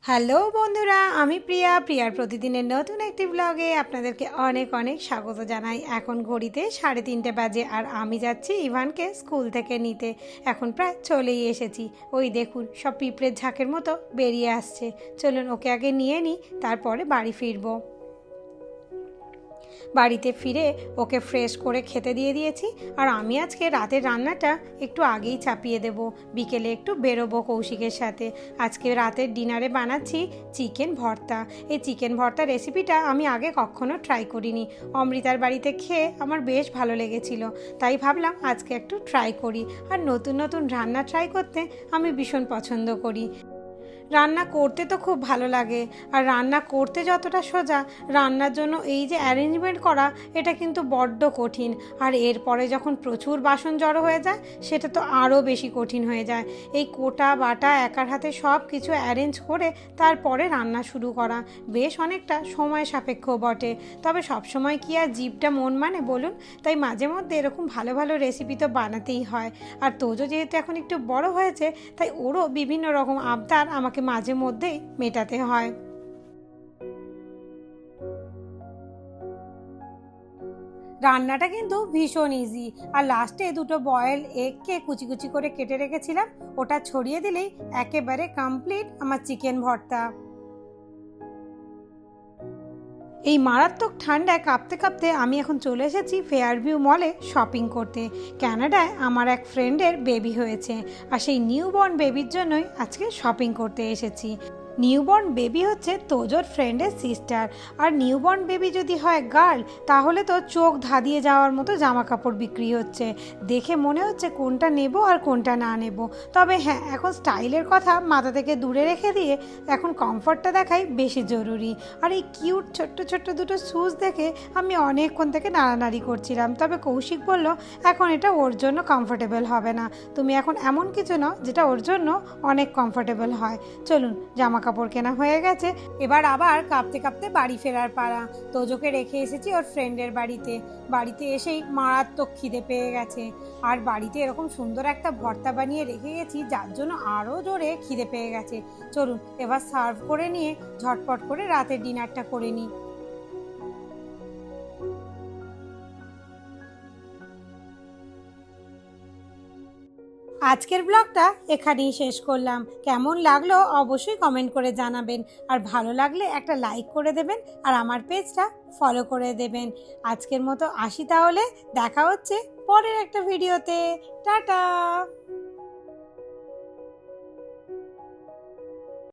Hello বন্ধুরা, আমি প্রিয়ার প্রতিদিনের নতুন একটি ব্লগে আপনাদেরকে অনেক অনেক স্বাগত জানাই। এখন ঘড়িতে 3:30 বাজে আর আমি যাচ্ছি ইভানকে স্কুল থেকে নিতে। এখন প্রায় চলেই এসেছি। ওই দেখুন, সব পিঁপড়ের ঝাঁকের মতো বেরিয়ে আসছে। চলুন ওকে আগে নিয়ে নিই, তারপরে বাড়ি ফিরবো। বাড়িতে ফিরে ওকে ফ্রেশ করে খেতে দিয়ে দিয়েছি। আর আমি আজকে রাতের রান্নাটা একটু আগেই চাপিয়ে দেব। বিকেলে একটু বেরোবো কৌশিকের সাথে। আজকে রাতের ডিনারে বানাচ্ছি চিকেন ভর্তা। এই চিকেন ভর্তা রেসিপিটা আমি আগে কখনো ট্রাই করিনি। অমৃতার বাড়িতে খেয়ে আমার বেশ ভালো লেগেছিল, তাই ভাবলাম আজকে একটু ট্রাই করি। আর নতুন নতুন রান্না ট্রাই করতে আমি ভীষণ পছন্দ করি। রান্না করতে তো খুব ভালো লাগে, আর রান্না করতে যতটা সোজা, রান্নার জন্য এই যে অ্যারেঞ্জমেন্ট করা, এটা কিন্তু বড্ড কঠিন। আর এরপরে যখন প্রচুর বাসন জড়ো হয়ে যায়, সেটা তো আরও বেশি কঠিন হয়ে যায়। এই কোটা বাটা একার হাতে সব কিছু অ্যারেঞ্জ করে তারপরে রান্না শুরু করা বেশ অনেকটা সময় সাপেক্ষ বটে। তবে সবসময় কি আর জিভটা মন মানে বলুন? তাই মাঝে মধ্যে এরকম ভালো ভালো রেসিপি তো বানাতেই হয়। আর তোজো যেহেতু এখন একটু বড় হয়েছে, তাই ওরও বিভিন্ন রকম আবদার আমাকে মাঝে মধ্যেই মেটাতে হয়। রান্নাটা কিন্তু ভীষণ ইজি। আর লাস্টে দুটো বয়েল এগকে কুচি কুচি করে কেটে রেখেছিলাম, ওটা ছড়িয়ে দিলেই একেবারে কমপ্লিট আমার চিকেন ভর্তা। এই মারাত্মক ঠান্ডায় কাঁপতে কাঁপতে আমি এখন চলে এসেছি ফেয়ারভিউ মলে শপিং করতে। কানাডায় আমার এক ফ্রেন্ডের বেবি হয়েছে, আর সেই নিউবর্ন বেবির জন্যই আজকে শপিং করতে এসেছি। নিউবর্ন বেবি হচ্ছে তোজোর ফ্রেন্ডের সিস্টার। আর নিউবর্ন বেবি যদি হয় গার্ল, তাহলে তো চোখ ধাঁধিয়ে যাওয়ার মতো জামা কাপড় বিক্রি হচ্ছে। দেখে মনে হচ্ছে কোনটা নেব আর কোনটা না নেব। তবে হ্যাঁ, এখন স্টাইলের কথা মাথা থেকে দূরে রেখে দিয়ে এখন কমফর্টটা দেখাই বেশি জরুরি। আর এই কিউট ছোট্ট ছোট্ট দুটো শুজ দেখে আমি অনেকক্ষণ থেকে নাড়ানাড়ি করছিলাম। তবে কৌশিক বলল এখন এটা ওর জন্য কমফোর্টেবল হবে না, তুমি এখন এমন কিছু নাও যেটা ওর জন্য অনেক কমফোর্টেবল হয়। চলুন, জামা কাপড় কেনা হয়ে গেছে, এবার আবার কাঁপতে কাঁপতে বাড়ি ফেরার পালা। তোজোকে রেখে এসেছি ওর ফ্রেন্ডের বাড়িতে। বাড়িতে এসেই মারাত্মক খিদে পেয়ে গেছে। আর বাড়িতে এরকম সুন্দর একটা ভর্তা বানিয়ে রেখে গেছি, যার জন্য আরও জোরে খিদে পেয়ে গেছে। চলুন এবার সার্ভ করে নিয়ে ঝটপট করে রাতের ডিনারটা করে নিই। আজকের ব্লগটা এখানেই শেষ করলাম। কেমন লাগলো অবশ্যই কমেন্ট করে জানাবেন। আর ভালো লাগলে একটা লাইক করে দেবেন, আর আমার পেজটা ফলো করে দেবেন। আজকের মতো আসি তাহলে, দেখা হচ্ছে পরের একটা ভিডিওতে। টাটা।